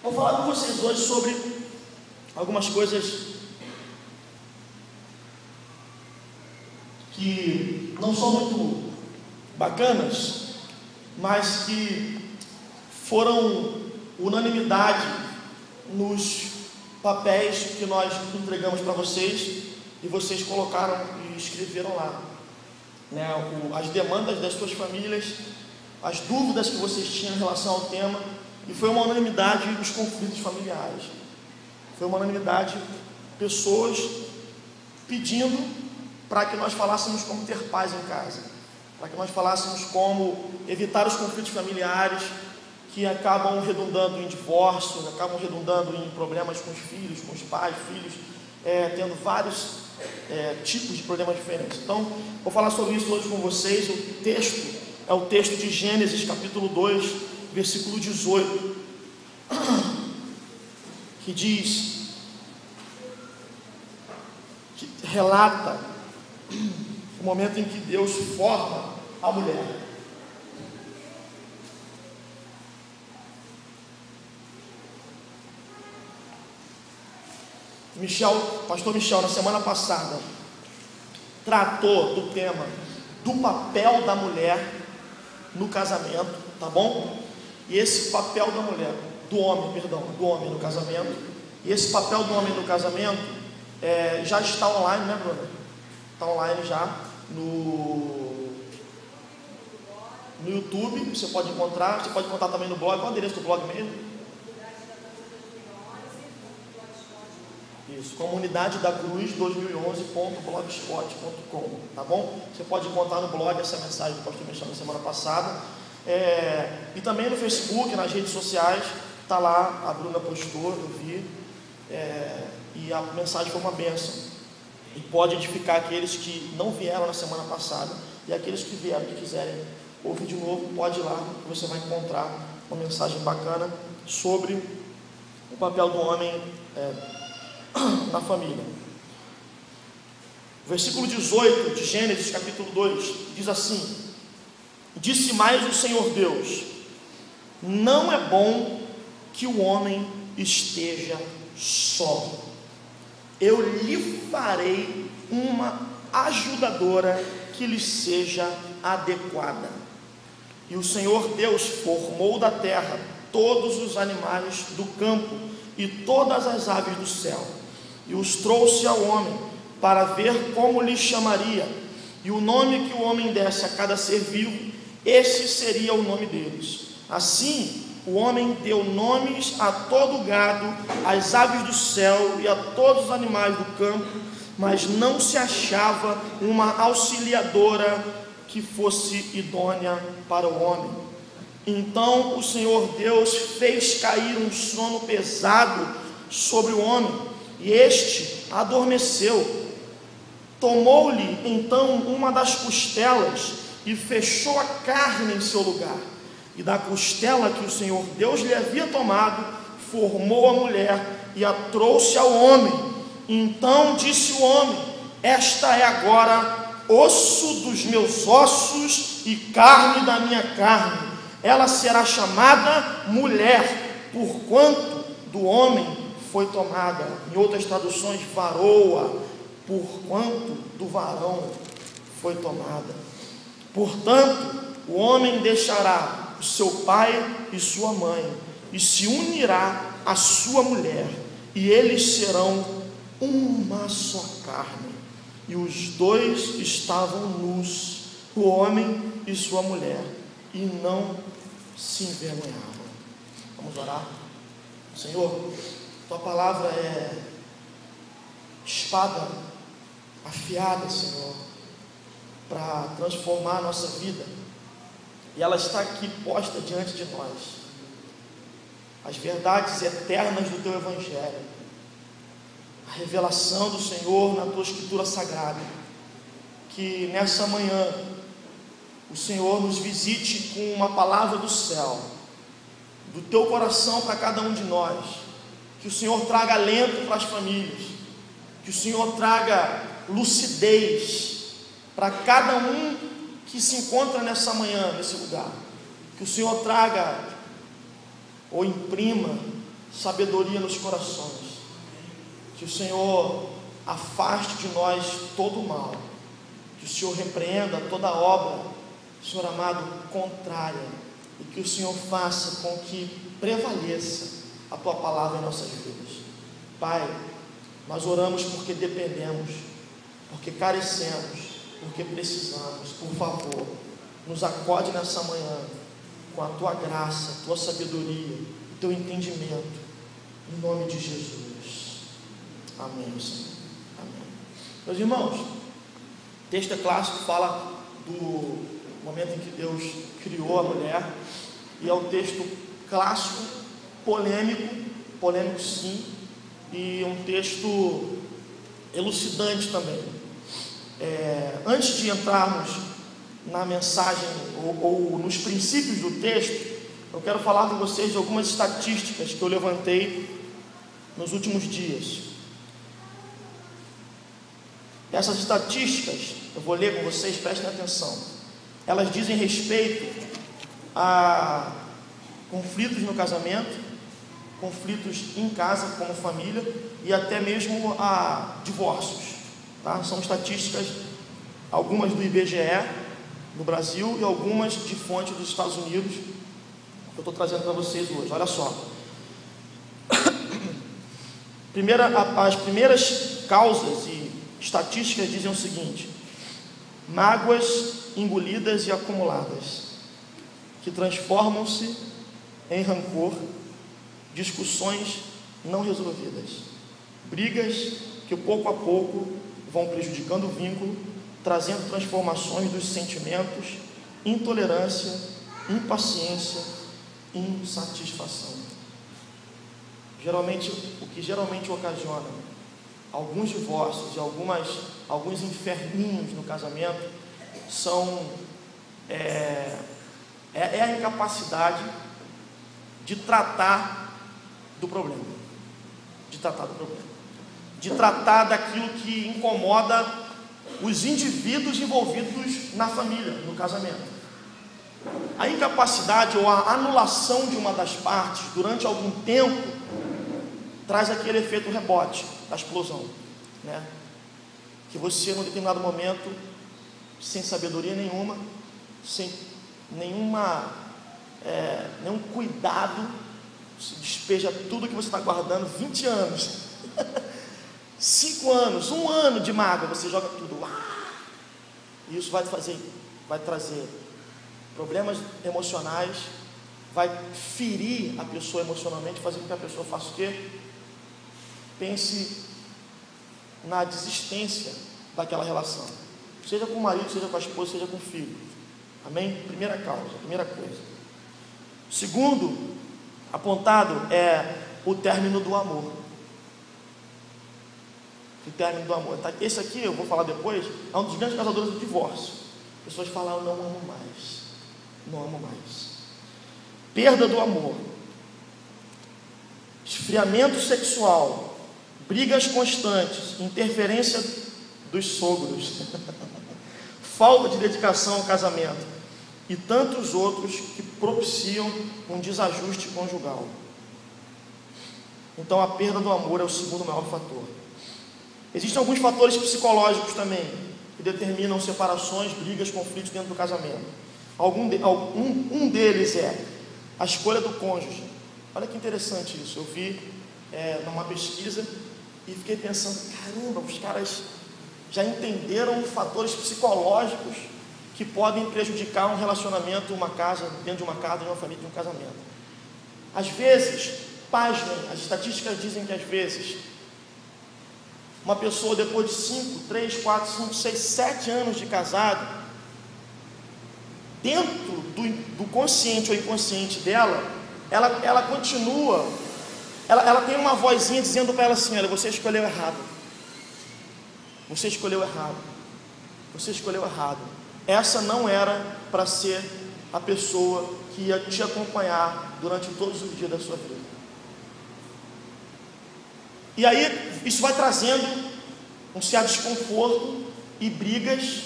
Vou falar com vocês hoje sobre algumas coisas que não são muito bacanas, mas que foram unanimidade nos papéis que nós entregamos para vocês e vocês colocaram e escreveram lá, né? As demandas das suas famílias, as dúvidas que vocês tinham em relação ao tema, e foi uma unanimidade os conflitos familiares. Foi uma unanimidade, pessoas pedindo para que nós falássemos como ter paz em casa, para que nós falássemos como evitar os conflitos familiares que acabam redundando em divórcio, acabam redundando em problemas com os filhos, com os pais, filhos, tendo vários tipos de problemas diferentes. Então, vou falar sobre isso hoje com vocês. O texto é o texto de Gênesis, capítulo 2, versículo 18, que diz, que relata o momento em que Deus forma a mulher. Pastor Michel, na semana passada, tratou do tema do papel da mulher no casamento, tá bom? E esse papel da mulher, do homem no casamento, e esse papel do homem no casamento já está online, né, Bruna? Está online já no YouTube, você pode encontrar também no blog. Qual é o endereço do blog mesmo? Isso, Comunidade da Cruz 2011.blogspot.com, tá bom? Você pode encontrar no blog essa mensagem do pastor Michel na semana passada, e também no Facebook, nas redes sociais, tá lá, a Bruna postou, eu vi, e a mensagem foi uma bênção, e pode edificar aqueles que não vieram na semana passada, e aqueles que vieram, que quiserem ouvir de novo, pode ir lá, que você vai encontrar uma mensagem bacana sobre o papel do homem na família. O versículo 18 de Gênesis capítulo 2 diz assim: disse mais o Senhor Deus: não é bom que o homem esteja só, eu lhe farei uma ajudadora que lhe seja adequada. E o Senhor Deus formou da terra todos os animais do campo e todas as aves do céu, e os trouxe ao homem para ver como lhe chamaria, e o nome que o homem desse a cada ser vivo, esse seria o nome deles. Assim o homem deu nomes a todo o gado, às aves do céu e a todos os animais do campo, mas não se achava uma auxiliadora que fosse idônea para o homem. Então o Senhor Deus fez cair um sono pesado sobre o homem, e este adormeceu. Tomou-lhe então uma das costelas e fechou a carne em seu lugar, e da costela que o Senhor Deus lhe havia tomado, formou a mulher e a trouxe ao homem. Então disse o homem: esta é agora osso dos meus ossos e carne da minha carne, ela será chamada mulher, porquanto do homem foi tomada. Em outras traduções, varoa, porquanto do varão foi tomada. Portanto, o homem deixará o seu pai e sua mãe, e se unirá à sua mulher, e eles serão uma só carne. E os dois estavam nus, o homem e sua mulher, e não se envergonhavam. Vamos orar. Senhor, tua palavra é espada afiada, Senhor, para transformar a nossa vida, e ela está aqui posta diante de nós, as verdades eternas do teu evangelho, a revelação do Senhor na tua escritura sagrada. Que nessa manhã o Senhor nos visite com uma palavra do céu, do teu coração para cada um de nós. Que o Senhor traga alento para as famílias, que o Senhor traga lucidez para cada um que se encontra nessa manhã, nesse lugar. Que o Senhor traga ou imprima sabedoria nos corações, que o Senhor afaste de nós todo o mal, que o Senhor repreenda toda obra, Senhor amado, contrária, e que o Senhor faça com que prevaleça a Tua palavra em nossas vidas. Pai, nós oramos porque dependemos, porque carecemos, porque precisamos. Por favor, nos acode nessa manhã com a Tua graça, a Tua sabedoria, o Teu entendimento, em nome de Jesus. Amém, Senhor. Amém. Meus irmãos, o texto é clássico, fala do momento em que Deus criou a mulher, e é um texto clássico, polêmico sim, e um texto elucidante também. Antes de entrarmos na mensagem ou nos princípios do texto, eu quero falar com vocês de algumas estatísticas que eu levantei nos últimos dias. Essas estatísticas, eu vou ler com vocês, prestem atenção. Elas dizem respeito a conflitos no casamento, conflitos em casa como família e até mesmo a divórcios, tá? São estatísticas, algumas do IBGE no Brasil e algumas de fonte dos Estados Unidos, que eu estou trazendo para vocês hoje. Olha só. As primeiras causas e estatísticas dizem o seguinte: mágoas engolidas e acumuladas, que transformam-se em rancor, discussões não resolvidas, brigas que pouco a pouco vão prejudicando o vínculo, trazendo transformações dos sentimentos, intolerância, impaciência, insatisfação. O que geralmente ocasiona alguns divórcios e alguns inferninhos no casamento são a incapacidade de tratar do problema, de tratar daquilo que incomoda os indivíduos envolvidos na família, no casamento. A incapacidade ou a anulação de uma das partes durante algum tempo traz aquele efeito rebote da explosão, né? Que você, num determinado momento, sem sabedoria nenhuma, sem nenhum cuidado, se despeja tudo que você está guardando 20 anos, 5 anos, 1 ano de mágoa, você joga tudo lá. E isso vai trazer problemas emocionais, vai ferir a pessoa emocionalmente, fazer com que a pessoa faça o quê? Pense na desistência daquela relação, seja com o marido, seja com a esposa, seja com o filho. Amém? Primeira causa, primeira coisa. Segundo apontado é o término do amor. O término do amor. Esse aqui, eu vou falar depois, é um dos grandes causadores do divórcio. As pessoas falam: eu não amo mais. Não amo mais. Perda do amor, esfriamento sexual, brigas constantes, interferência dos sogros, falta de dedicação ao casamento e tantos outros que propiciam um desajuste conjugal. Então a perda do amor é o segundo maior fator. Existem alguns fatores psicológicos também que determinam separações, brigas, conflitos dentro do casamento. Um deles é a escolha do cônjuge. Olha que interessante isso. Eu vi numa pesquisa e fiquei pensando: caramba, os caras já entenderam fatores psicológicos que podem prejudicar um relacionamento, uma casa, dentro de uma casa, de uma família, de um casamento. Às vezes, pasmem, as estatísticas dizem que às vezes uma pessoa, depois de 5, 3, 4, 5, 6, 7 anos de casado, dentro do consciente ou inconsciente dela, ela continua, ela tem uma vozinha dizendo para ela assim: olha, você escolheu errado, você escolheu errado, você escolheu errado, essa não era para ser a pessoa que ia te acompanhar durante todos os dias da sua vida. E aí isso vai trazendo um certo desconforto, e brigas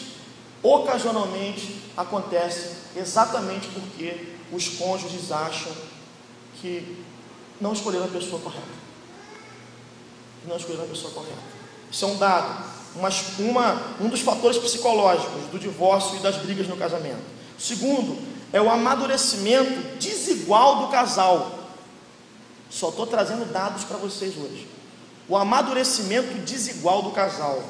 ocasionalmente acontecem exatamente porque os cônjuges acham que não escolheram a pessoa correta. Não escolheram a pessoa correta. Isso é um dado, um dos fatores psicológicos do divórcio e das brigas no casamento. Segundo, é o amadurecimento desigual do casal. Só estou trazendo dados para vocês hoje. O amadurecimento desigual do casal.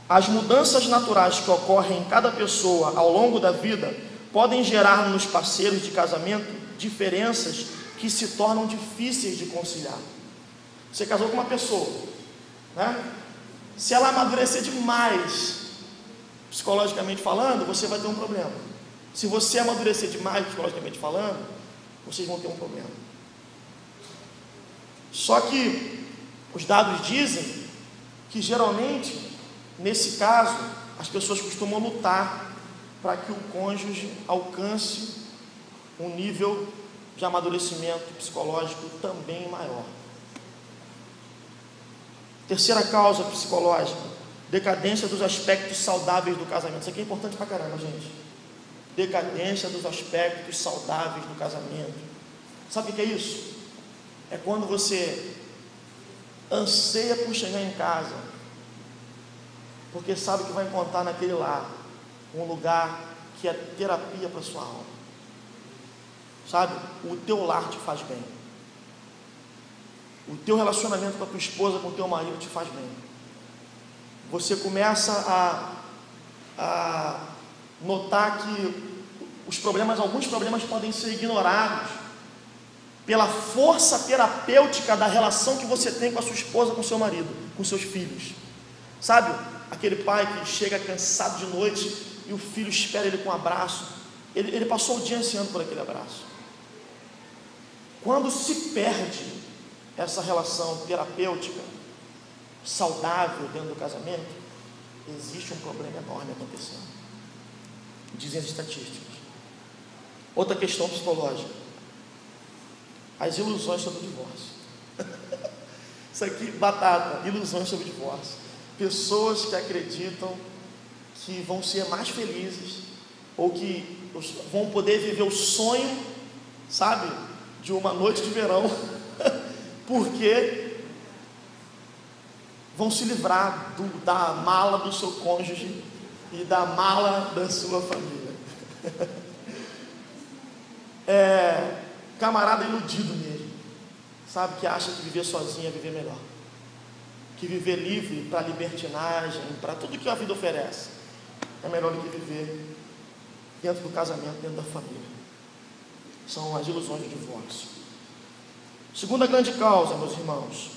As mudanças naturais que ocorrem em cada pessoa ao longo da vida podem gerar nos parceiros de casamento diferenças que se tornam difíceis de conciliar. Você casou com uma pessoa, né? Se ela amadurecer demais, psicologicamente falando, você vai ter um problema. Se você amadurecer demais, psicologicamente falando, vocês vão ter um problema. Só que os dados dizem que geralmente, nesse caso, as pessoas costumam lutar para que o cônjuge alcance um nível de amadurecimento psicológico também maior. Terceira causa psicológica, decadência dos aspectos saudáveis do casamento. Isso aqui é importante pra caramba, gente. Decadência dos aspectos saudáveis do casamento. Sabe o que é isso? É quando você anseia por chegar em casa, porque sabe que vai encontrar naquele lar um lugar que é terapia para sua alma. Sabe? O teu lar te faz bem. O teu relacionamento com a tua esposa, com o teu marido te faz bem. Você começa a notar que alguns problemas podem ser ignorados pela força terapêutica da relação que você tem com a sua esposa, com o seu marido, com seus filhos. Sabe? Aquele pai que chega cansado de noite e o filho espera ele com um abraço. Ele passou o dia ansiando por aquele abraço. Quando se perde essa relação terapêutica saudável dentro do casamento, existe um problema enorme acontecendo, dizem as estatísticas. Outra questão psicológica, as ilusões sobre o divórcio. Isso aqui, batata, ilusões sobre o divórcio. Pessoas que acreditam que vão ser mais felizes, ou que vão poder viver o sonho, sabe, de uma noite de verão, porque vão se livrar da mala do seu cônjuge e da mala da sua família. Camarada iludido mesmo, sabe, que acha que viver sozinho é viver melhor, que viver livre para libertinagem, para tudo que a vida oferece, é melhor do que viver dentro do casamento, dentro da família. São as ilusões do divórcio. Segunda grande causa, meus irmãos,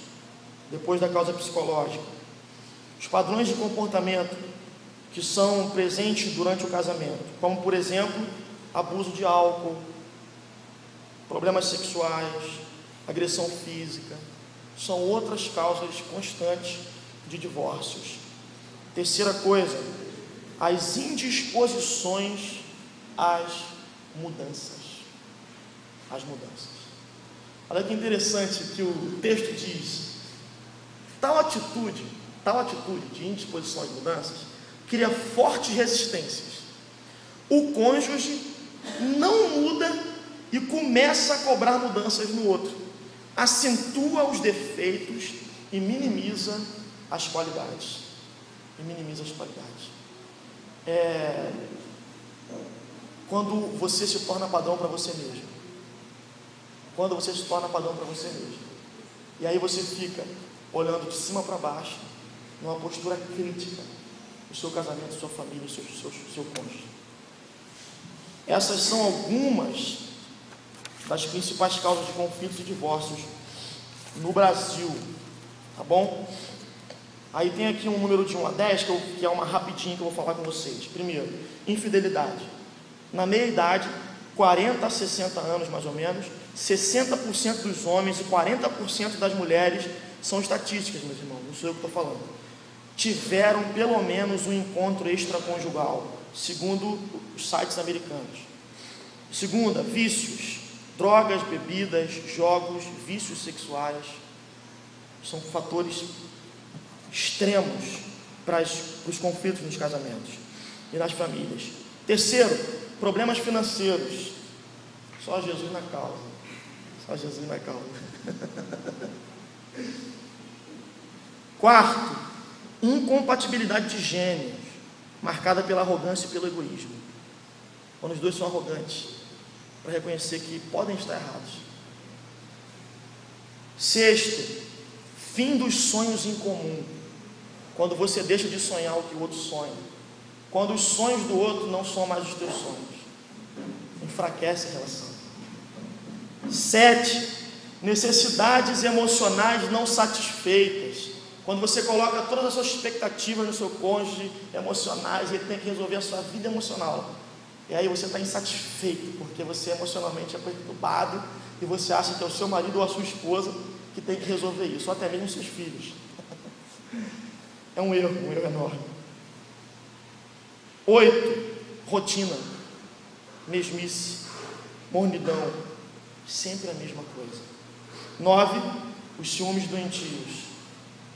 depois da causa psicológica, os padrões de comportamento que são presentes durante o casamento, como por exemplo, abuso de álcool, problemas sexuais, agressão física, são outras causas constantes de divórcios. Terceira coisa, as indisposições às mudanças. As mudanças. Olha que interessante que o texto diz: tal atitude de indisposição às mudanças cria fortes resistências. O cônjuge não muda e começa a cobrar mudanças no outro, acentua os defeitos e minimiza as qualidades. Quando você se torna padrão para você mesmo. E aí você fica olhando de cima para baixo, numa postura crítica, o seu casamento, sua família, seu cônjuge. Essas são algumas das principais causas de conflitos e divórcios no Brasil, tá bom? Aí tem aqui um número de 1 a 10, que é uma rapidinha que eu vou falar com vocês. Primeiro, infidelidade. Na meia-idade, 40 a 60 anos mais ou menos, 60% dos homens e 40% das mulheres, são estatísticas, meus irmãos, não sou eu que estou falando, tiveram pelo menos um encontro extraconjugal, segundo os sites americanos. Segunda, vícios, drogas, bebidas, jogos, vícios sexuais, são fatores extremos para os conflitos nos casamentos e nas famílias. Terceiro, problemas financeiros. Só Jesus na causa. Só Jesus na causa. Quarto, incompatibilidade de gênios, marcada pela arrogância e pelo egoísmo. Quando os dois são arrogantes, para reconhecer que podem estar errados. Sexto, fim dos sonhos em comum. Quando você deixa de sonhar o que o outro sonha. Quando os sonhos do outro não são mais os teus sonhos. Enfraquece a relação. 7, necessidades emocionais não satisfeitas. Quando você coloca todas as suas expectativas no seu cônjuge emocionais, e ele tem que resolver a sua vida emocional. E aí você está insatisfeito, porque você emocionalmente é perturbado, e você acha que é o seu marido ou a sua esposa que tem que resolver isso, ou até mesmo seus filhos. É um erro enorme. 8, rotina, mesmice, mornidão, sempre a mesma coisa. 9, os ciúmes doentios.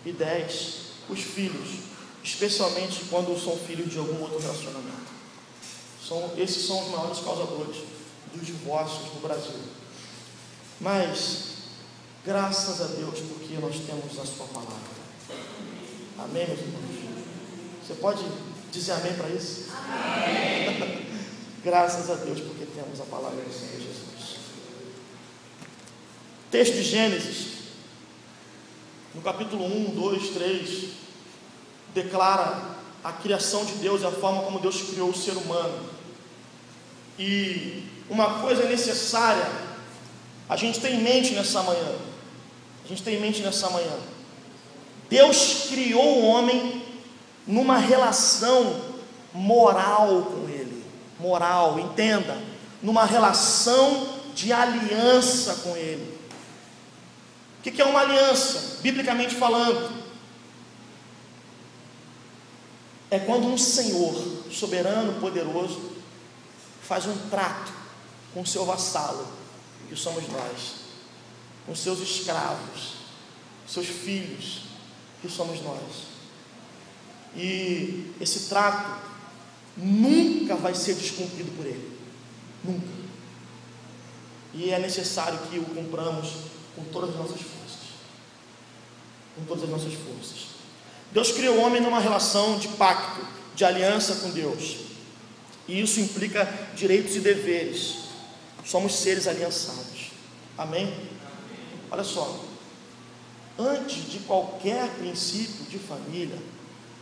E 10, os filhos, especialmente quando são filhos de algum outro relacionamento. Esses são os maiores causadores dos divórcios no Brasil. Mas, graças a Deus, porque nós temos a sua palavra. Amém, meus irmãos? Você pode dizer amém para isso? Amém. Graças a Deus, porque temos a palavra do Senhor Jesus. Texto de Gênesis, no capítulo 1, 2, 3, declara a criação de Deus e a forma como Deus criou o ser humano. E uma coisa necessária a gente tem em mente nessa manhã. Deus criou o homem numa relação moral com ele. Moral, entenda. Numa relação de aliança com ele. O que é uma aliança? Biblicamente falando, é quando um Senhor soberano, poderoso, faz um trato com o seu vassalo, que somos nós, com seus escravos, seus filhos, que somos nós. E esse trato nunca vai ser descumprido por ele, nunca. E é necessário que o cumpramos com todas as nossas forças. Deus criou o homem numa relação de pacto, de aliança com Deus. E isso implica direitos e deveres. Somos seres aliançados. Amém? Olha só. Antes de qualquer princípio de família,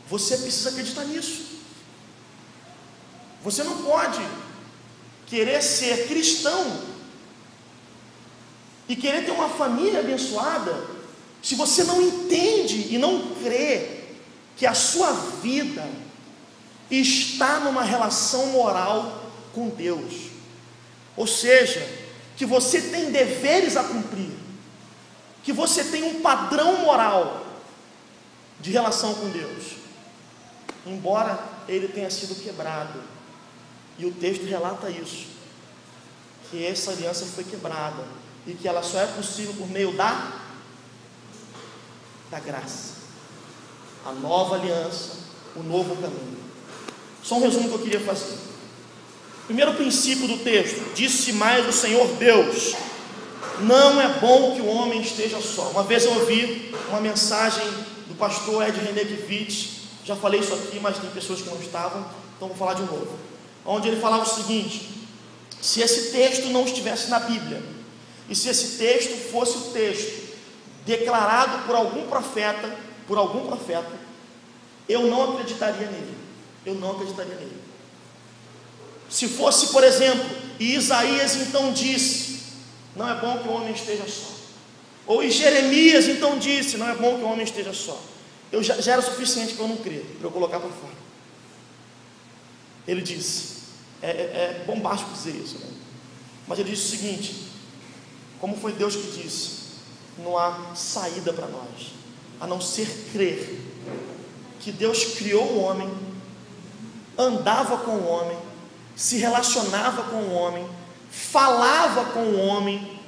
você precisa acreditar nisso. Você não pode querer ser cristão e querer ter uma família abençoada se você não entende e não crê que a sua vida está numa relação moral com Deus. Ou seja, que você tem deveres a cumprir, que você tem um padrão moral de relação com Deus, embora ele tenha sido quebrado. E o texto relata isso, que essa aliança foi quebrada e que ela só é possível por meio da graça, a nova aliança, o novo caminho. Só um resumo que eu queria fazer. Primeiro princípio do texto: disse mais o Senhor Deus, não é bom que o homem esteja só. Uma vez eu ouvi uma mensagem do pastor Ed Renekiewicz, já falei isso aqui, mas tem pessoas que não estavam, então vou falar de novo, onde ele falava o seguinte: se esse texto não estivesse na Bíblia, e se esse texto fosse o texto declarado por algum profeta, eu não acreditaria nele. Se fosse, por exemplo, e Isaías então disse, não é bom que o homem esteja só, ou e Jeremias então disse, não é bom que o homem esteja só, já era suficiente para eu não crer, para eu colocar para fora. Ele disse, é bombástico dizer isso, né? Mas ele disse o seguinte: como foi Deus que disse, não há saída para nós, a não ser crer que Deus criou o homem, andava com o homem, se relacionava com o homem, falava com o homem,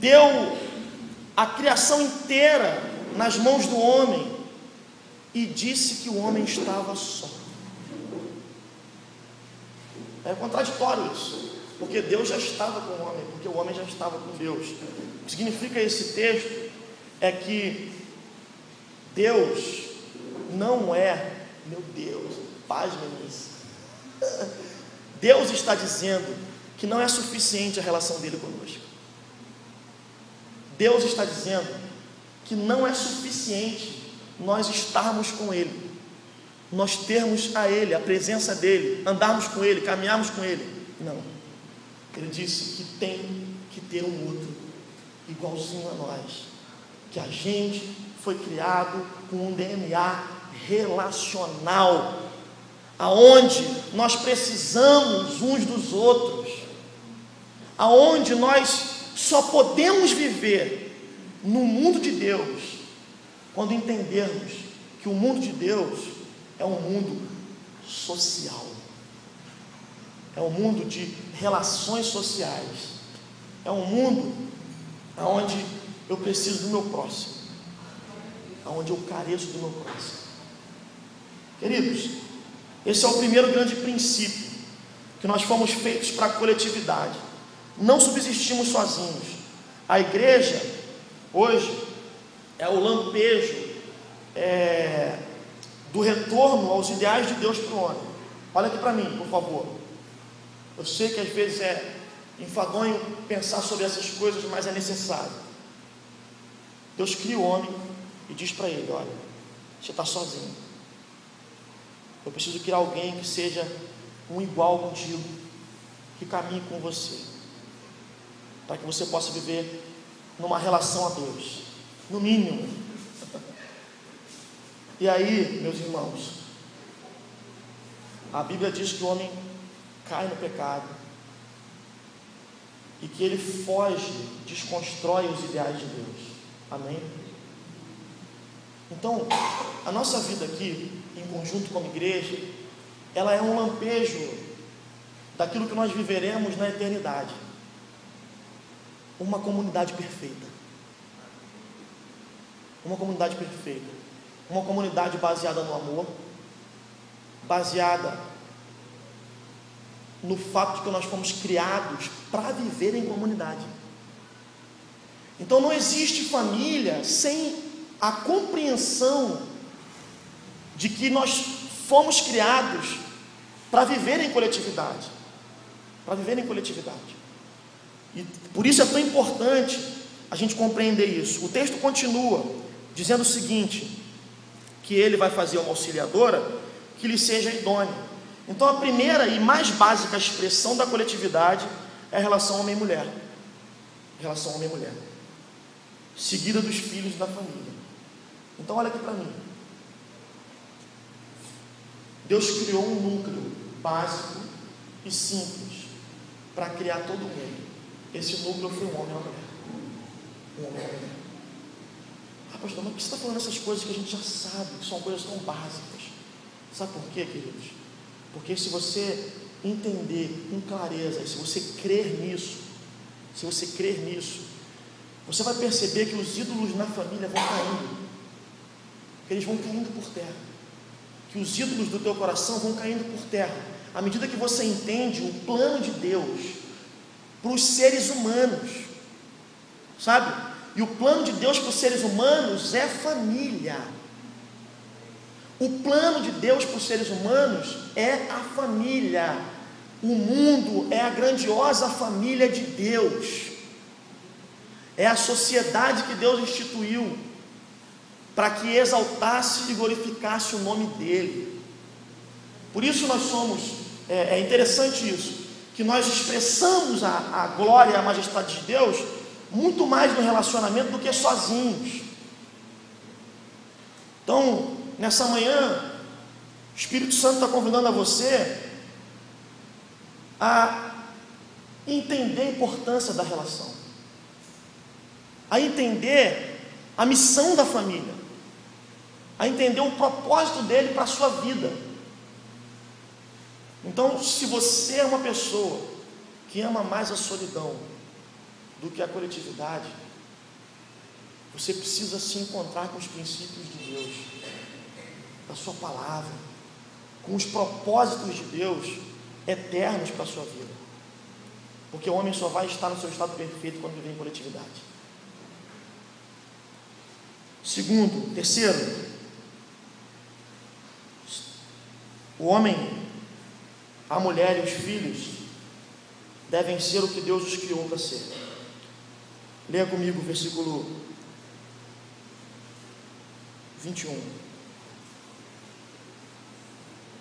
deu a criação inteira nas mãos do homem e disse que o homem estava só. É contraditório isso. porque Deus já estava com o homem, porque o homem já estava com Deus. O que significa esse texto é que Deus não é, meu Deus, pasmem nisso. Deus está dizendo que não é suficiente a relação dele conosco. Deus está dizendo que não é suficiente nós estarmos com Ele, nós termos a Ele, a presença dEle, andarmos com Ele, caminharmos com Ele. Não. Ele disse que tem que ter um outro igualzinho a nós, que a gente foi criado com um DNA relacional, aonde nós precisamos uns dos outros, aonde nós só podemos viver no mundo de Deus quando entendermos que o mundo de Deus é um mundo social, é um mundo de relações sociais, é um mundo onde eu preciso do meu próximo, onde eu careço do meu próximo. Queridos, esse é o primeiro grande princípio, que nós fomos feitos para a coletividade, não subsistimos sozinhos. A igreja hoje é o lampejo do retorno aos ideais de Deus para o homem. Olha aqui para mim, por favor. Eu sei que às vezes é enfadonho pensar sobre essas coisas, mas é necessário. Deus cria o homem e diz para ele: olha, você está sozinho, eu preciso criar alguém que seja um igual contigo, que caminhe com você, para que você possa viver numa relação a Deus, no mínimo. E aí, meus irmãos, a Bíblia diz que o homem cai no pecado e que ele foge, desconstrói os ideais de Deus. Amém? Então, a nossa vida aqui, em conjunto como igreja, ela é um lampejo daquilo que nós viveremos na eternidade. Uma comunidade perfeita. Uma comunidade perfeita. Uma comunidade baseada no amor, baseada no fato de que nós fomos criados para viver em comunidade. Então não existe família sem a compreensão de que nós fomos criados para viver em coletividade. Para viver em coletividade. E por isso é tão importante a gente compreender isso. O texto continua dizendo o seguinte: que ele vai fazer uma auxiliadora que lhe seja idônea. Então a primeira e mais básica expressão da coletividade é a relação homem e mulher. Relação homem e mulher, seguida dos filhos da família. Então olha aqui para mim. Deus criou um núcleo básico e simples para criar todo mundo. Esse núcleo foi um homem e uma mulher. Um homem e uma mulher. Ah, pastor, mas por que você está falando essas coisas que a gente já sabe, que são coisas tão básicas? Sabe por quê, queridos? Porque se você entender com clareza, se você crer nisso, você vai perceber que os ídolos na família vão caindo, que eles vão caindo por terra, que os ídolos do teu coração vão caindo por terra, à medida que você entende o plano de Deus para os seres humanos, sabe? E o plano de Deus para os seres humanos é família. O plano de Deus para os seres humanos é a família. O mundo é a grandiosa família de Deus. É a sociedade que Deus instituiu para que exaltasse e glorificasse o nome dEle. Por isso nós somos, é interessante isso, que nós expressamos a glória e a majestade de Deus muito mais no relacionamento do que sozinhos. Então, nessa manhã, o Espírito Santo está convidando a você a entender a importância da relação, a entender a missão da família, a entender o propósito dele para a sua vida. Então, se você é uma pessoa que ama mais a solidão do que a coletividade, você precisa se encontrar com os princípios de Deus, da sua palavra, com os propósitos de Deus eternos para a sua vida. porque o homem só vai estar no seu estado perfeito quando viver em coletividade. Terceiro, o homem, a mulher e os filhos devem ser o que Deus os criou para ser. Leia comigo o versículo 21.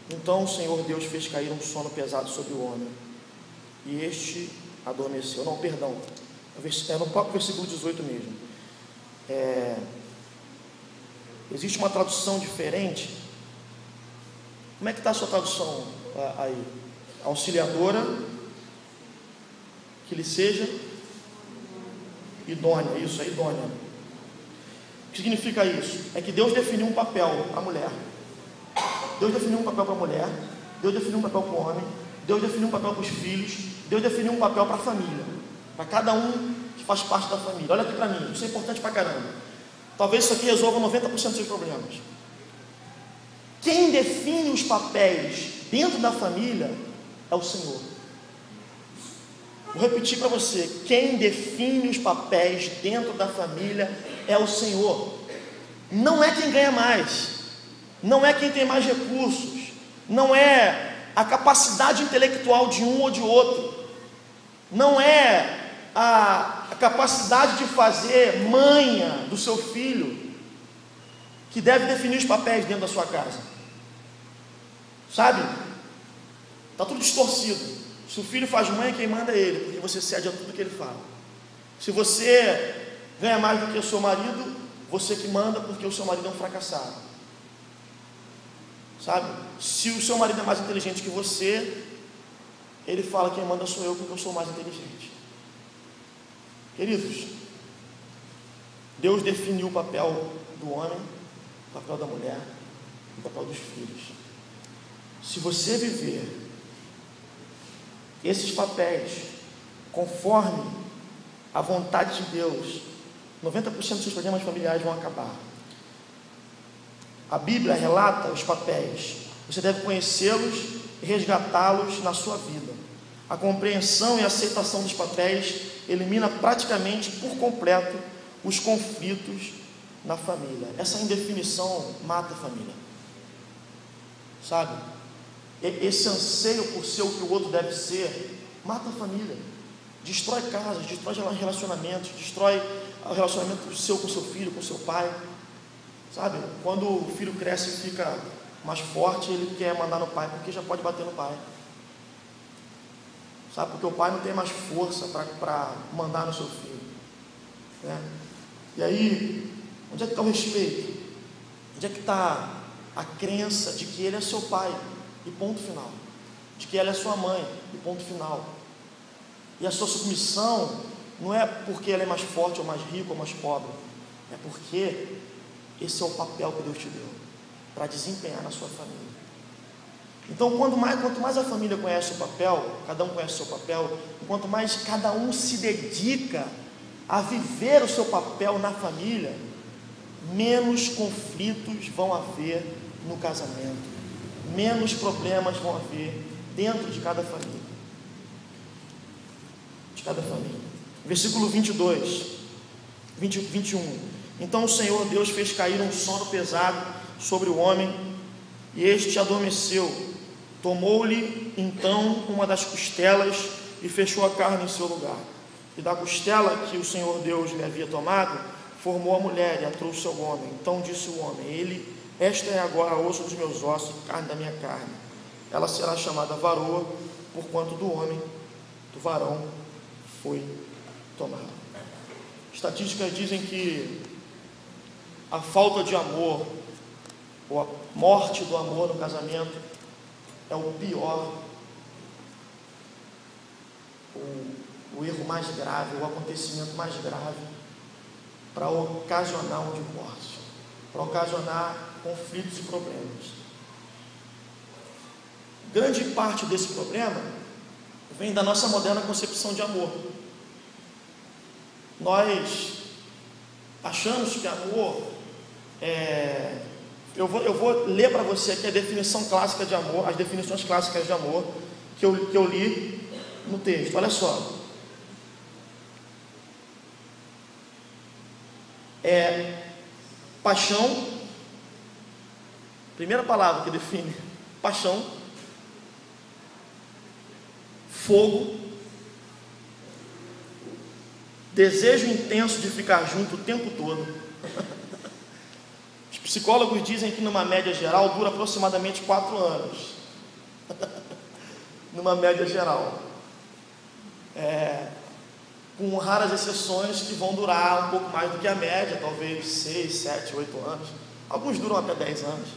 Então o Senhor Deus fez cair um sono pesado sobre o homem, e este adormeceu. Não, perdão, é no próprio versículo 18 mesmo. Existe uma tradução diferente. Como é que está a sua tradução aí? Auxiliadora, que lhe seja idônea. Isso, é idônea. O que significa isso? É que Deus definiu um papel para a mulher. Deus definiu um papel para a mulher. Deus definiu um papel para o homem. Deus definiu um papel para os filhos. Deus definiu um papel para a família. Para cada um que faz parte da família. Olha aqui para mim, isso é importante para caramba. Talvez isso aqui resolva 90% dos seus problemas. Quem define os papéis dentro da família é o Senhor. Vou repetir para você: quem define os papéis dentro da família é o Senhor. Não é quem ganha mais, não é quem tem mais recursos, não é a capacidade intelectual de um ou de outro, não é a capacidade de fazer manha do seu filho que deve definir os papéis dentro da sua casa. Sabe? Está tudo distorcido. Se o filho faz manha, quem manda é ele, porque você cede a tudo que ele fala. Se você ganha mais do que o seu marido, você que manda, porque o seu marido é um fracassado. Sabe? Se o seu marido é mais inteligente que você, ele fala: quem manda sou eu, porque eu sou mais inteligente. Queridos, Deus definiu o papel do homem, o papel da mulher, o papel dos filhos. Se você viver esses papéis conforme a vontade de Deus, 90% dos seus problemas familiares vão acabar. A Bíblia relata os papéis. Você deve conhecê-los e resgatá-los na sua vida. A compreensão e a aceitação dos papéis elimina praticamente por completo os conflitos na família. Essa indefinição mata a família. Sabe? Esse anseio por ser o que o outro deve ser mata a família. Destrói casas, destrói relacionamentos, destrói o relacionamento seu com seu filho, com seu pai. Sabe? Quando o filho cresce e fica mais forte, ele quer mandar no pai, porque já pode bater no pai. Sabe? Porque o pai não tem mais força para mandar no seu filho, né? E aí, onde é que está o respeito? Onde é que está a crença de que ele é seu pai, e ponto final? De que ela é sua mãe, e ponto final? E a sua submissão não é porque ela é mais forte, ou mais rico, ou mais pobre. É porque esse é o papel que Deus te deu para desempenhar na sua família. Então, quanto mais a família conhece o papel, cada um conhece o seu papel, e quanto mais cada um se dedica a viver o seu papel na família, menos conflitos vão haver no casamento, menos problemas vão haver dentro de cada família. De cada família. Versículo 21. Então o Senhor Deus fez cair um sono pesado sobre o homem, e este adormeceu. Tomou-lhe então uma das costelas e fechou a carne em seu lugar. E da costela que o Senhor Deus lhe havia tomado, formou a mulher e a trouxe ao homem. Então disse o homem: esta é agora osso dos meus ossos, carne da minha carne. Ela será chamada varoa, porquanto do varão foi tomada. Estatísticas dizem que a falta de amor, ou a morte do amor no casamento, é o pior, o erro mais grave, o acontecimento mais grave para ocasionar um divórcio, para ocasionar conflitos e problemas. Grande parte desse problema vem da nossa moderna concepção de amor. Nós achamos que amor é... Eu vou ler para você aqui a definição clássica de amor, as definições clássicas de amor que eu li no texto. Olha só: é paixão. Primeira palavra que define paixão, fogo, desejo intenso de ficar junto o tempo todo. Os psicólogos dizem que numa média geral dura aproximadamente 4 anos. Numa média geral. Com raras exceções que vão durar um pouco mais do que a média, talvez 6, 7, 8 anos. Alguns duram até 10 anos.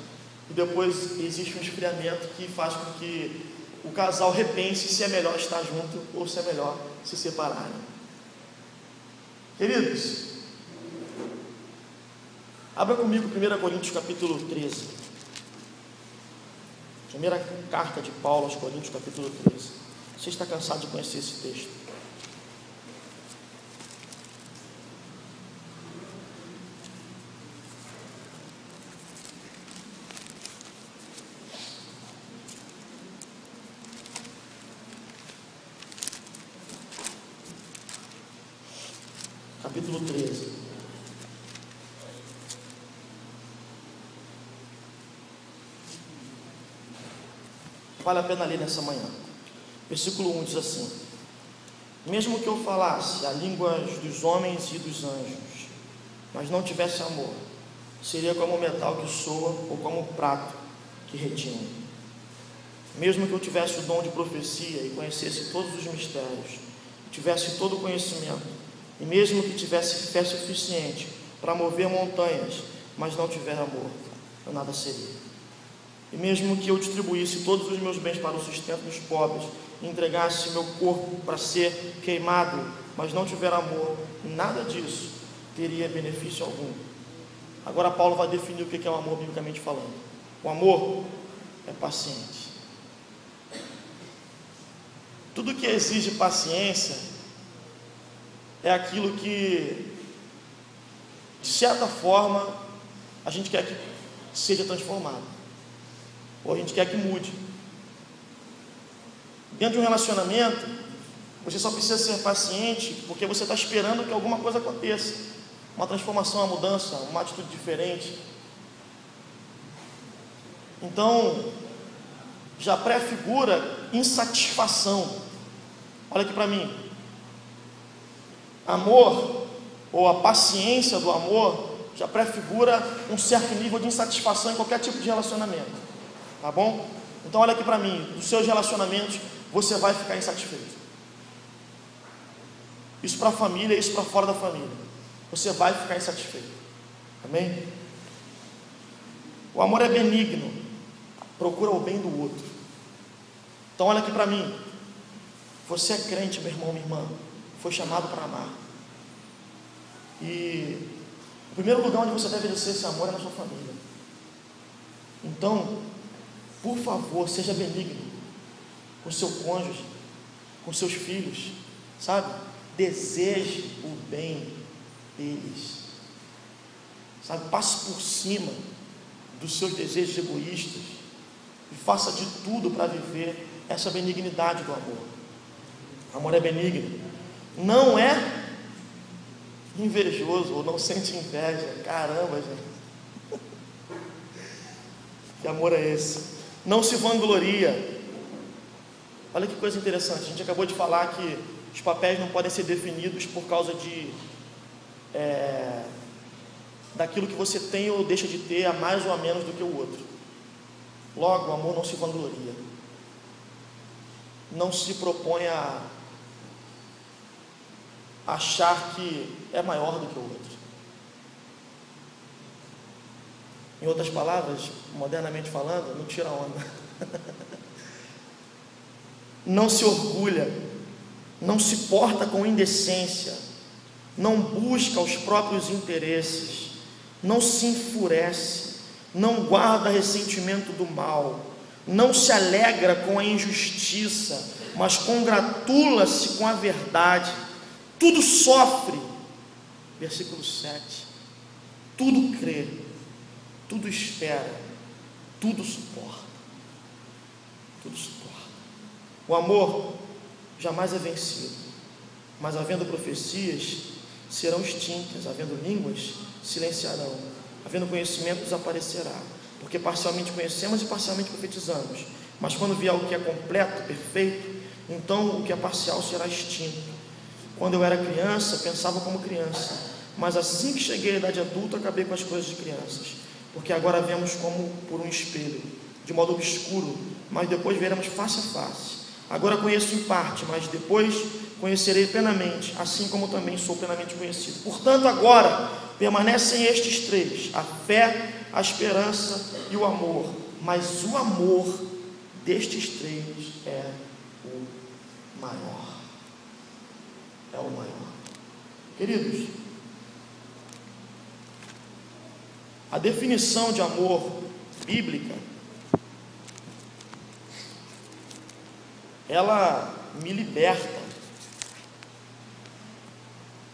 E depois existe um esfriamento que faz com que o casal repense se é melhor estar junto ou se é melhor se separarem. Queridos, abra comigo 1 Coríntios capítulo 13. Primeira carta de Paulo aos Coríntios capítulo 13. Você está cansado de conhecer esse texto? Capítulo 13. Vale a pena ler nessa manhã. Versículo 1 diz assim: mesmo que eu falasse a língua dos homens e dos anjos, mas não tivesse amor, seria como o metal que soa ou como o prato que retine. Mesmo que eu tivesse o dom de profecia e conhecesse todos os mistérios, tivesse todo o conhecimento, e mesmo que tivesse fé suficiente para mover montanhas, mas não tiver amor, eu nada seria. E mesmo que eu distribuísse todos os meus bens para o sustento dos pobres, e entregasse meu corpo para ser queimado, mas não tiver amor, nada disso teria benefício algum. Agora Paulo vai definir o que é o amor biblicamente falando. O amor é paciente. Tudo que exige paciência é aquilo que, de certa forma, a gente quer que seja transformado, ou a gente quer que mude. Dentro de um relacionamento, você só precisa ser paciente porque você está esperando que alguma coisa aconteça, uma transformação, uma mudança, uma atitude diferente. Então, já prefigura insatisfação. Olha aqui para mim. Amor, ou a paciência do amor, já prefigura um certo nível de insatisfação em qualquer tipo de relacionamento. Tá bom? Então olha aqui para mim, nos seus relacionamentos você vai ficar insatisfeito. Isso para a família, isso para fora da família. Você vai ficar insatisfeito. Amém? O amor é benigno, procura o bem do outro. Então olha aqui para mim. Você é crente, meu irmão, minha irmã. Foi chamado para amar. E o primeiro lugar onde você deve exercer esse amor é na sua família. Então, por favor, seja benigno com seu cônjuge, com seus filhos, sabe? Deseje o bem deles, sabe? Passe por cima dos seus desejos egoístas e faça de tudo para viver essa benignidade do amor. O amor é benigno, não é invejoso ou não sente inveja. Caramba, gente, que amor é esse? Não se vangloria. Olha que coisa interessante, a gente acabou de falar que os papéis não podem ser definidos por causa de daquilo que você tem ou deixa de ter a mais ou a menos do que o outro. Logo, o amor não se vangloria, não se propõe a achar que é maior do que o outro. Em outras palavras, modernamente falando, não tira onda. Não se orgulha, não se porta com indecência, não busca os próprios interesses, não se enfurece, não guarda ressentimento do mal, não se alegra com a injustiça, mas congratula-se com a verdade. Tudo sofre, versículo 7, tudo crê, tudo espera, tudo suporta, tudo suporta. O amor jamais é vencido, mas havendo profecias, serão extintas, havendo línguas, silenciarão, havendo conhecimento, desaparecerá, porque parcialmente conhecemos e parcialmente profetizamos, mas quando vier o que é completo, perfeito, então o que é parcial será extinto. Quando eu era criança, pensava como criança, mas assim que cheguei à idade adulta, acabei com as coisas de crianças, porque agora vemos como por um espelho, de modo obscuro, mas depois veremos face a face. Agora conheço em parte, mas depois conhecerei plenamente, assim como também sou plenamente conhecido. Portanto, agora permanecem estes três: a fé, a esperança e o amor. Mas o amor destes três é o maior. É o maior. Queridos, a definição de amor bíblica, ela me liberta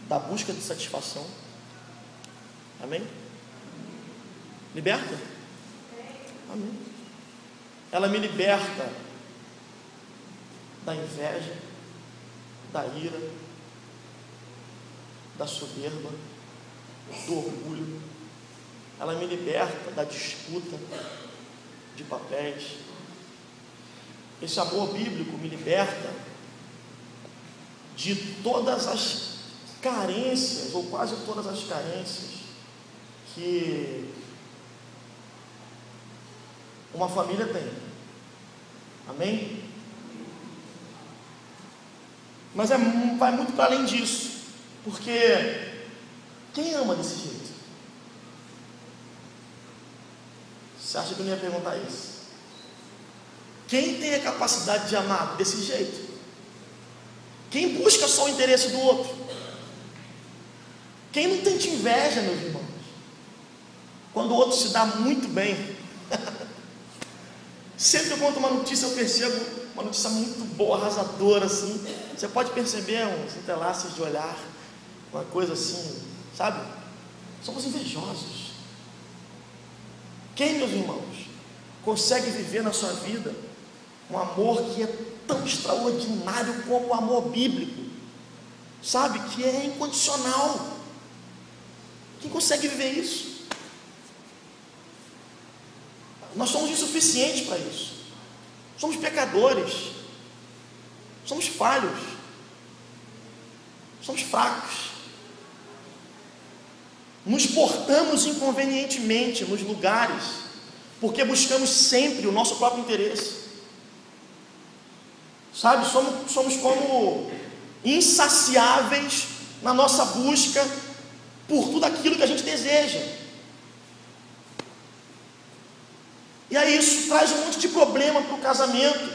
da busca de satisfação. Amém? Liberta? Amém. Ela me liberta da inveja, da ira, da soberba, do orgulho. Ela me liberta da disputa de papéis. Esse amor bíblico me liberta de todas as carências, ou quase todas as carências, que uma família tem. Amém? Mas vai muito para além disso, porque quem ama desse jeito? Você acha que eu não ia perguntar isso? Quem tem a capacidade de amar desse jeito? Quem busca só o interesse do outro? Quem não tem inveja, meus irmãos? Quando o outro se dá muito bem. Sempre que eu conto uma notícia, eu percebo uma notícia muito boa, arrasadora, assim. Você pode perceber uns entrelaços de olhar, uma coisa assim, sabe? Somos invejosos. Quem, meus irmãos, consegue viver na sua vida um amor que é tão extraordinário como o amor bíblico, sabe? Que é incondicional. Quem consegue viver isso? Nós somos insuficientes para isso. Somos pecadores. Somos falhos. Somos fracos. Nos portamos inconvenientemente nos lugares, porque buscamos sempre o nosso próprio interesse. Sabe, somos como insaciáveis na nossa busca por tudo aquilo que a gente deseja. E aí isso traz um monte de problema para o casamento,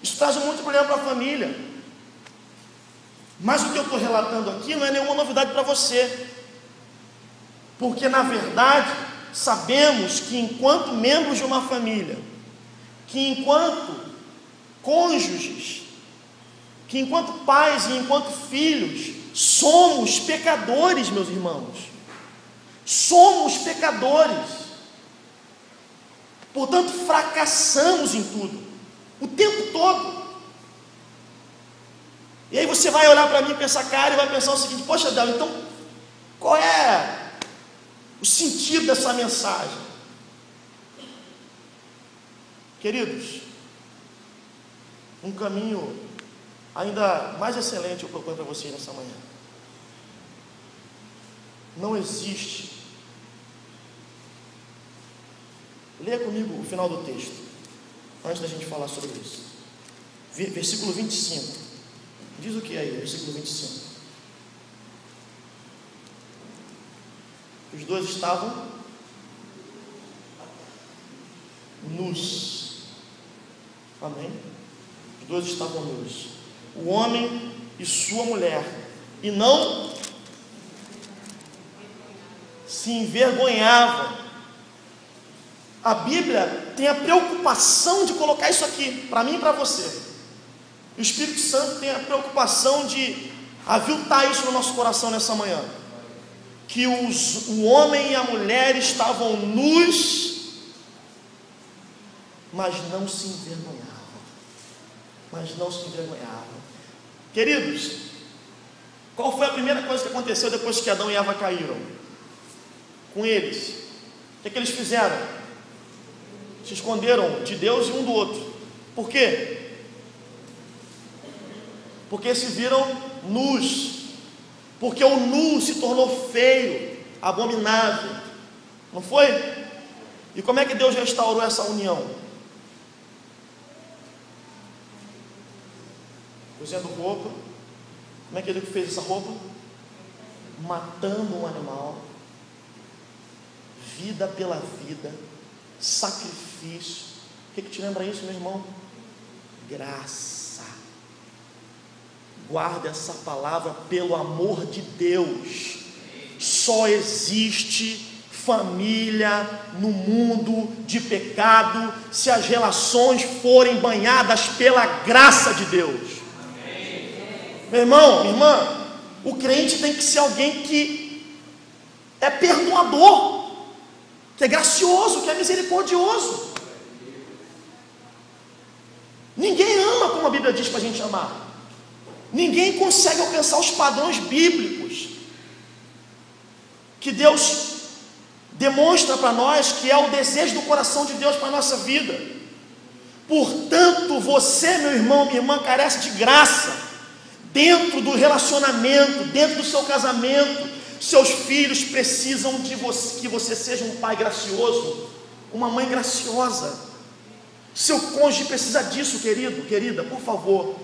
isso traz um monte de problema para a família. Mas o que eu estou relatando aqui não é nenhuma novidade para você, porque na verdade sabemos que enquanto membros de uma família, que enquanto cônjuges, que enquanto pais e enquanto filhos, somos pecadores, meus irmãos. Somos pecadores. Portanto, fracassamos em tudo, o tempo todo. E aí você vai olhar para mim com essa cara e vai pensar o seguinte: poxa, Deus, então qual é o sentido dessa mensagem? Queridos, um caminho ainda mais excelente eu proponho para vocês nessa manhã. Não existe. Leia comigo o final do texto, antes da gente falar sobre isso. Versículo 25. Diz o que aí, versículo 25. Os dois estavam nus. Amém? Os dois estavam nus. O homem e sua mulher. E não se envergonhavam. A Bíblia tem a preocupação de colocar isso aqui, para mim e para você. O Espírito Santo tem a preocupação de aviltar isso no nosso coração nessa manhã. Que o homem e a mulher estavam nus, mas não se envergonhavam. Queridos, Qual foi a primeira coisa que aconteceu depois que Adão e Eva caíram? Com eles. O que eles fizeram? Se esconderam de Deus e um do outro. Por quê? Porque se viram nus. Porque o nu se tornou feio, abominável. Não foi? E como é que Deus restaurou essa união? Cozendo roupa. Como é que ele fez essa roupa? Matando um animal. Vida pela vida. Sacrifício. O que te lembra isso, meu irmão? Graça. Guarda essa palavra, pelo amor de Deus. Só existe família no mundo de pecado se as relações forem banhadas pela graça de Deus. Meu irmão, minha irmã, o crente tem que ser alguém que é perdoador, que é gracioso, que é misericordioso. Ninguém ama como a Bíblia diz para a gente amar. Ninguém consegue alcançar os padrões bíblicos que Deus demonstra para nós, que é o desejo do coração de Deus para a nossa vida. Portanto, você, meu irmão, minha irmã, carece de graça dentro do relacionamento, dentro do seu casamento. Seus filhos precisam de você, que você seja um pai gracioso, uma mãe graciosa. Seu cônjuge precisa disso, querido, querida, por favor.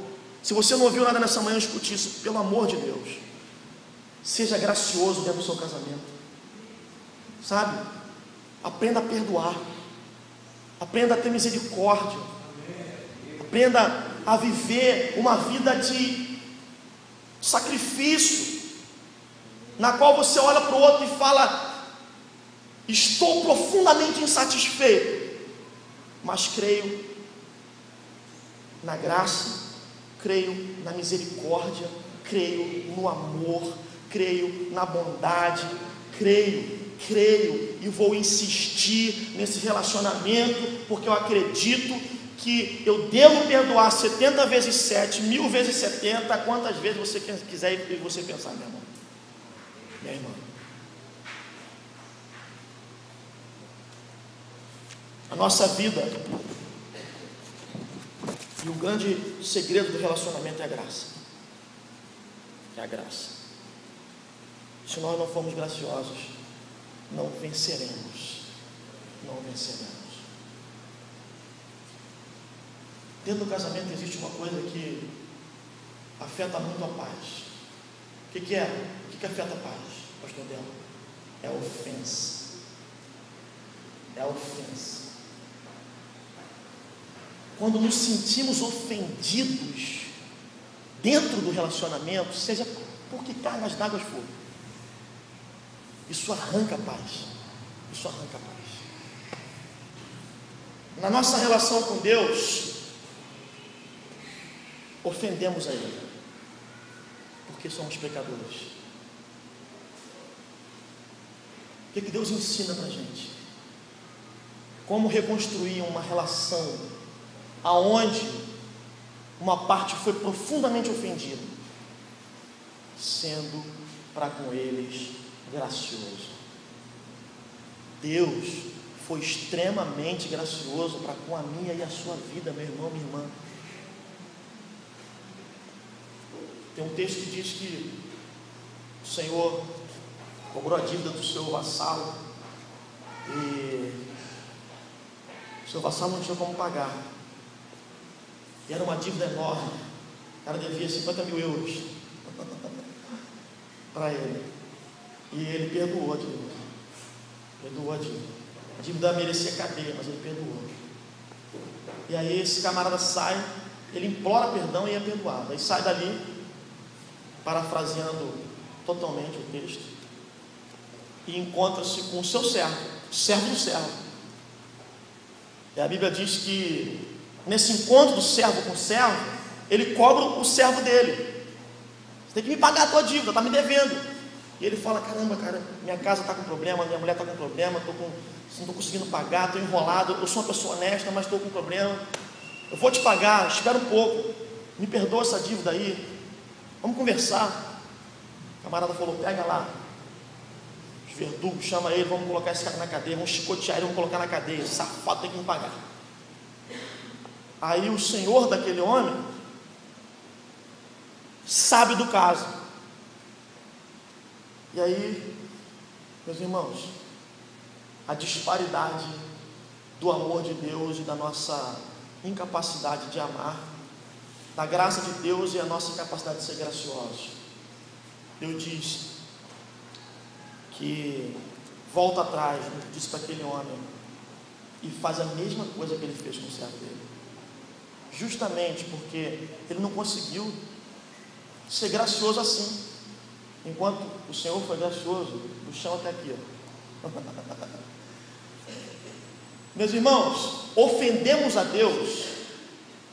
Se você não ouviu nada nessa manhã, escute isso, pelo amor de Deus. Seja gracioso dentro do seu casamento. Sabe? Aprenda a perdoar. Aprenda a ter misericórdia. Aprenda a viver uma vida de sacrifício, na qual você olha para o outro e fala: estou profundamente insatisfeito, mas creio na graça, creio na misericórdia, creio no amor, creio na bondade, creio e vou insistir nesse relacionamento, porque eu acredito que eu devo perdoar 70 vezes 7, 1000 vezes 70, quantas vezes você quiser e você pensar, meu irmão, minha irmã. A nossa vida, e o grande segredo do relacionamento é a graça. É a graça. Se nós não formos graciosos, não venceremos. Não venceremos. Dentro do casamento existe uma coisa que afeta muito a paz. O que é? O que afeta a paz, pastor Dela? É a ofensa. É a ofensa. Quando nos sentimos ofendidos dentro do relacionamento, seja por que cargas d'água for, isso arranca a paz. Isso arranca a paz. Na nossa relação com Deus, ofendemos a Ele, porque somos pecadores. O que Deus ensina para a gente? Como reconstruir uma relação aonde uma parte foi profundamente ofendida, sendo para com eles gracioso. Deus foi extremamente gracioso para com a minha e a sua vida, meu irmão, minha irmã. Tem um texto que diz que o Senhor cobrou a dívida do seu vassalo e o seu vassalo não tinha como pagar. E era uma dívida enorme. O cara devia 50 mil euros para ele. E ele perdoou a dívida. Perdoou a dívida. A dívida merecia cadeia, mas ele perdoou. E aí esse camarada sai, ele implora perdão e é perdoado. Aí sai dali, parafraseando totalmente o texto, e encontra-se com o seu servo do servo. E a Bíblia diz que nesse encontro do servo com o servo, ele cobra o servo dele. Você tem que me pagar a tua dívida, está me devendo. E ele fala: caramba, cara, minha casa está com problema, minha mulher está com problema, não estou conseguindo pagar, estou enrolado, eu sou uma pessoa honesta, mas estou com problema. Eu vou te pagar, espera um pouco, me perdoa essa dívida aí, vamos conversar. O camarada falou: pega lá os verdugos, chama ele, vamos colocar esse cara na cadeia, vamos chicotear ele, vamos colocar na cadeia, esse safado tem que me pagar. Aí o senhor daquele homem sabe do caso. E aí, meus irmãos, a disparidade do amor de Deus e da nossa incapacidade de amar, da graça de Deus e a nossa incapacidade de ser graciosos. Deus diz que volta atrás, disse para aquele homem, e faz a mesma coisa que ele fez com o servo dele, justamente porque ele não conseguiu ser gracioso assim. Enquanto o Senhor foi gracioso, do chão até aqui, ó. Meus irmãos, ofendemos a Deus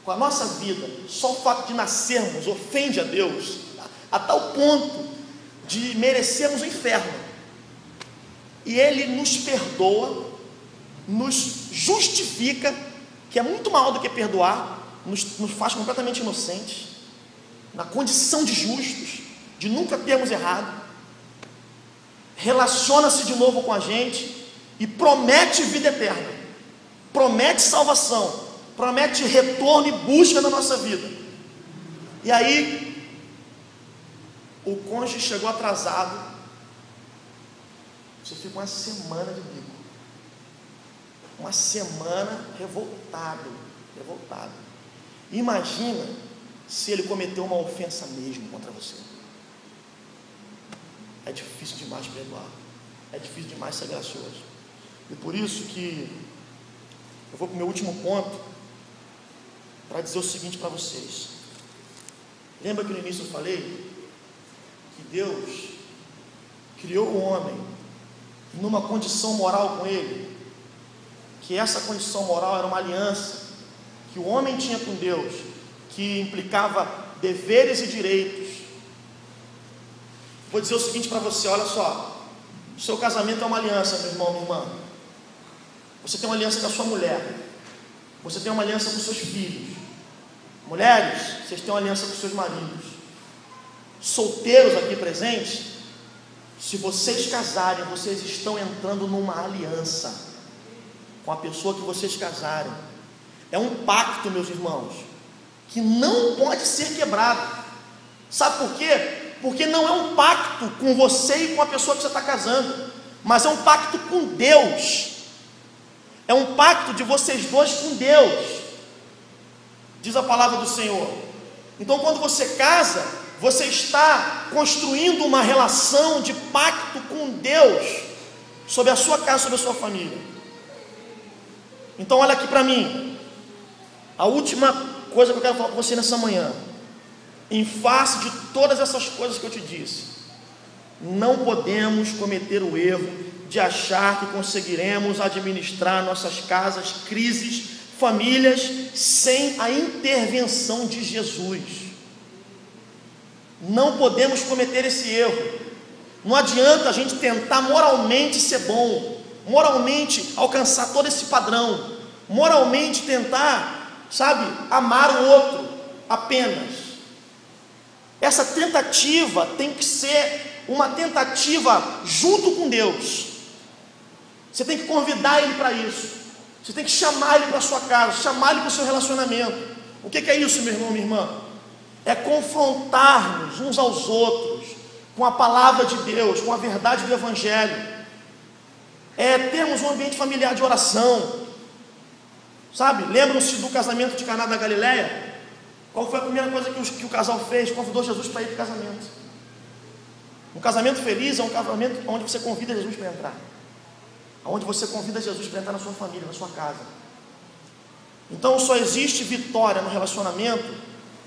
com a nossa vida. Só o fato de nascermos ofende a Deus a tal ponto de merecermos o inferno. E Ele nos perdoa, nos justifica, que é muito maior do que perdoar, nos faz completamente inocentes, na condição de justos, de nunca termos errado, relaciona-se de novo com a gente e promete vida eterna, promete salvação, promete retorno e busca na nossa vida. E aí o cônjuge chegou atrasado, você fica uma semana de bico, uma semana revoltado. Imagina se ele cometeu uma ofensa mesmo contra você. É difícil demais perdoar, é difícil demais ser gracioso. E por isso que eu vou para o meu último ponto, para dizer o seguinte para vocês. Lembra que no início eu falei que Deus criou o homem numa condição moral com ele, que essa condição moral era uma aliança que o homem tinha com Deus, que implicava deveres e direitos. Vou dizer o seguinte para você, olha só, o seu casamento é uma aliança, meu irmão, minha irmã. Você tem uma aliança com a sua mulher, você tem uma aliança com os seus filhos. Mulheres, vocês têm uma aliança com os seus maridos. Solteiros aqui presentes, se vocês casarem, vocês estão entrando numa aliança com a pessoa que vocês casarem. É um pacto, meus irmãos, que não pode ser quebrado. Sabe por quê? Porque não é um pacto com você e com a pessoa que você está casando, mas é um pacto com Deus. É um pacto de vocês dois com Deus, diz a palavra do Senhor. Então, quando você casa, você está construindo uma relação de pacto com Deus sobre a sua casa, sobre a sua família. Então, olha aqui para mim, a última coisa que eu quero falar com você nessa manhã. Em face de todas essas coisas que eu te disse, não podemos cometer o erro de achar que conseguiremos administrar nossas casas, crises, famílias, sem a intervenção de Jesus. Não podemos cometer esse erro. Não adianta a gente tentar moralmente ser bom, moralmente alcançar todo esse padrão, moralmente tentar, amar o outro apenas. Essa tentativa tem que ser uma tentativa junto com Deus. Você tem que convidar Ele para isso. Você tem que chamar Ele para a sua casa, chamar Ele para o seu relacionamento. O que é isso, meu irmão, minha irmã? É confrontar-nos uns aos outros com a palavra de Deus, com a verdade do Evangelho. É termos um ambiente familiar de oração. Lembram-se do casamento de Caná da Galileia? Qual foi a primeira coisa que o casal fez? Convidou Jesus para ir para o casamento. Um casamento feliz é um casamento onde você convida Jesus para entrar, onde você convida Jesus para entrar na sua família, na sua casa. Então só existe vitória no relacionamento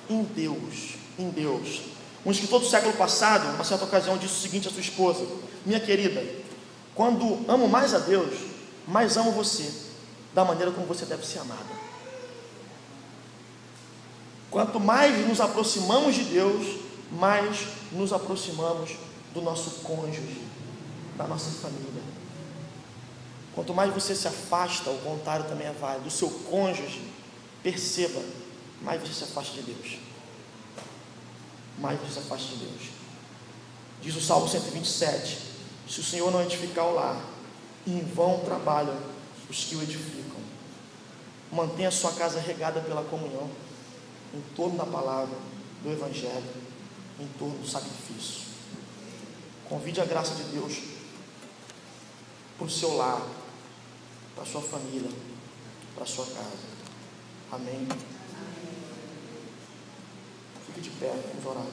em Deus, em Deus. Um escritor do século passado, numa certa ocasião, disse o seguinte à sua esposa: minha querida, quando amo mais a Deus, mais amo você, da maneira como você deve ser amada. Quanto mais nos aproximamos de Deus, mais nos aproximamos do nosso cônjuge, da nossa família. Quanto mais você se afasta, o contrário também é válido, do seu cônjuge, perceba, mais você se afasta de Deus. Mais você se afasta de Deus. Diz o Salmo 127: se o Senhor não edificar o lar, em vão trabalham os que o edificam. Mantenha a sua casa regada pela comunhão, em torno da palavra, do Evangelho, em torno do sacrifício. Convide a graça de Deus para o seu lar, para a sua família, para a sua casa. Amém. Fique de pé, vamos orar.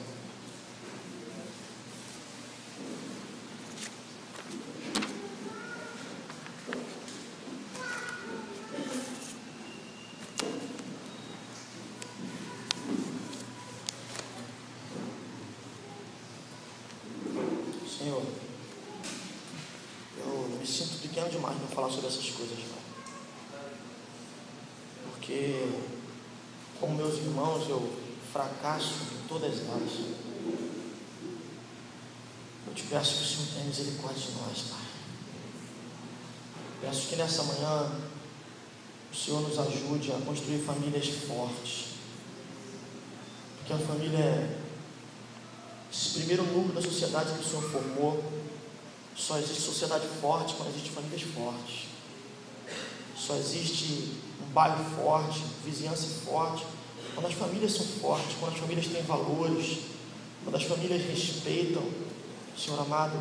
Senhor, eu me sinto pequeno demais para falar sobre essas coisas, Pai. Porque, como meus irmãos, eu fracasso em todas elas. Eu te peço que o Senhor tenha misericórdia de nós, Pai. Peço que nessa manhã o Senhor nos ajude a construir famílias fortes. Porque a família é esse primeiro núcleo da sociedade que o Senhor formou. Só existe sociedade forte quando existe famílias fortes. Só existe um bairro forte, vizinhança forte, quando as famílias são fortes, quando as famílias têm valores, quando as famílias respeitam, Senhor amado,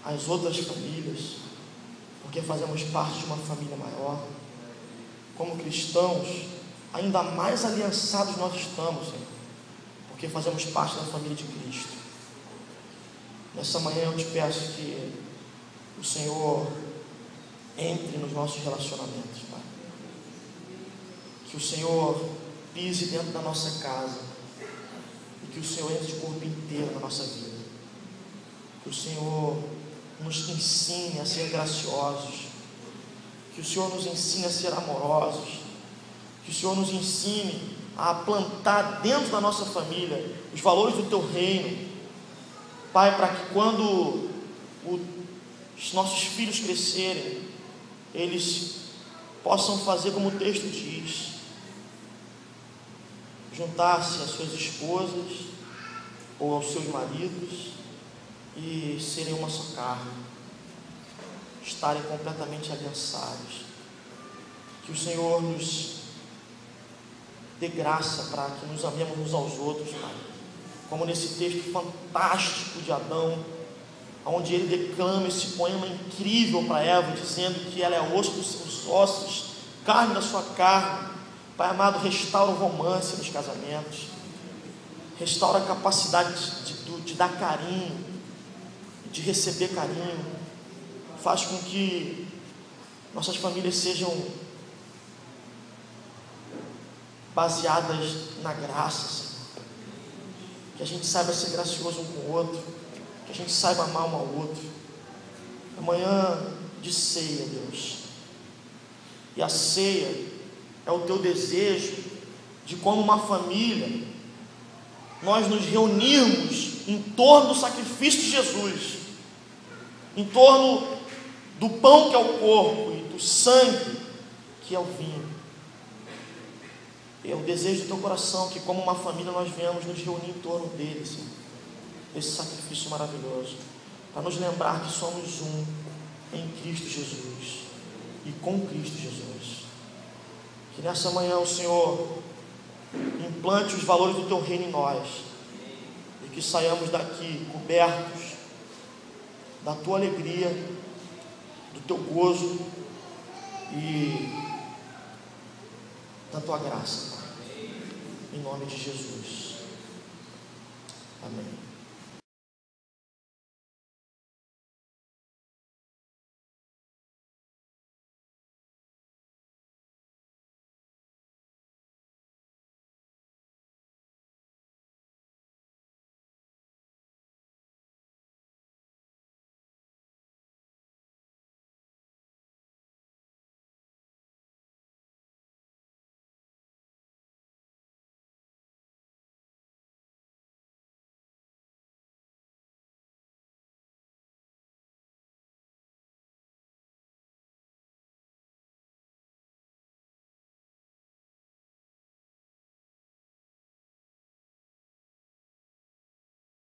as outras famílias, porque fazemos parte de uma família maior. Como cristãos, ainda mais aliançados nós estamos, Senhor, porque fazemos parte da família de Cristo. Nessa manhã eu te peço que o Senhor entre nos nossos relacionamentos, Pai. Que o Senhor pise dentro da nossa casa e que o Senhor entre de corpo inteiro na nossa vida. Que o Senhor nos ensine a ser graciosos, que o Senhor nos ensine a ser amorosos, que o Senhor nos ensine a plantar dentro da nossa família os valores do Teu reino, Pai, para que quando os nossos filhos crescerem, eles possam fazer como o texto diz: juntar-se às suas esposas ou aos seus maridos e serem uma só carne, estarem completamente aliançados. Que o Senhor nos dê graça para que nos amemos uns aos outros, Pai. Como nesse texto fantástico de Adão, onde ele declama esse poema incrível para Eva, dizendo que ela é osso dos seus ossos, carne da sua carne. Pai amado, restaura o romance nos casamentos, restaura a capacidade de dar carinho, de receber carinho. Faz com que nossas famílias sejam baseadas na graça, Senhor. Que a gente saiba ser gracioso um com o outro, que a gente saiba amar um ao outro. Amanhã de ceia, Deus, e a ceia é o Teu desejo de, como uma família, nós nos reunirmos em torno do sacrifício de Jesus, em torno do pão que é o corpo e do sangue que é o vinho. É o desejo do Teu coração que, como uma família, nós venhamos nos reunir em torno dele, Senhor, esse sacrifício maravilhoso, para nos lembrar que somos um em Cristo Jesus e com Cristo Jesus. Que nessa manhã o Senhor implante os valores do Teu reino em nós e que saiamos daqui cobertos da Tua alegria, do Teu gozo e da Tua graça, Pai. Em nome de Jesus. Amém.